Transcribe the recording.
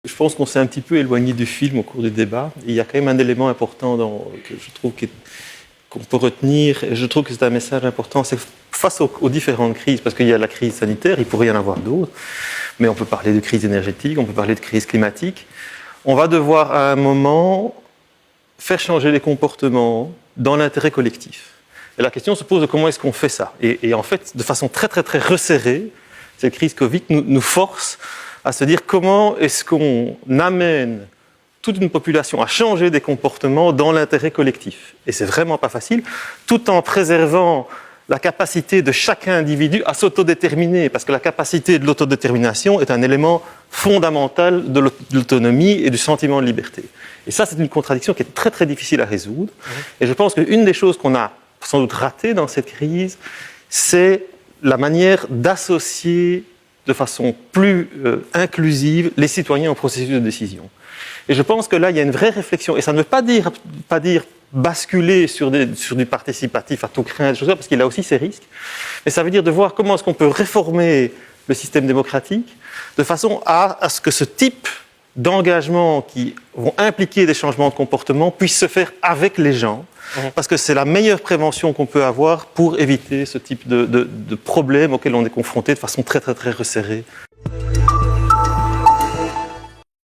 Je pense qu'on s'est un petit peu éloigné du film au cours du débat. Il y a quand même un élément important que je trouve qu'on peut retenir, et je trouve que c'est un message important, c'est face aux différentes crises, parce qu'il y a la crise sanitaire, il pourrait y en avoir d'autres, mais on peut parler de crise énergétique, on peut parler de crise climatique. On va devoir à un moment faire changer les comportements dans l'intérêt collectif. Et la question se pose de comment est-ce qu'on fait ça. Et en fait, de façon très très très resserrée, cette crise Covid nous force à se dire comment est-ce qu'on amène toute une population à changer des comportements dans l'intérêt collectif. Et c'est vraiment pas facile, tout en préservant la capacité de chaque individu à s'autodéterminer, parce que la capacité de l'autodétermination est un élément fondamental de l'autonomie et du sentiment de liberté. Et ça, c'est une contradiction qui est très très difficile à résoudre. Et je pense qu'une des choses qu'on a sans doute ratées dans cette crise, c'est la manière d'associer de façon plus inclusive les citoyens au processus de décision. Et je pense que là, il y a une vraie réflexion. Et ça ne veut pas dire basculer sur du participatif à tout craint, parce qu'il a aussi ses risques. Mais ça veut dire de voir comment est-ce qu'on peut réformer le système démocratique de façon à ce que ce type d'engagements qui vont impliquer des changements de comportement puissent se faire avec les gens. Parce que c'est la meilleure prévention qu'on peut avoir pour éviter ce type de problème auquel on est confronté de façon très très très resserrée.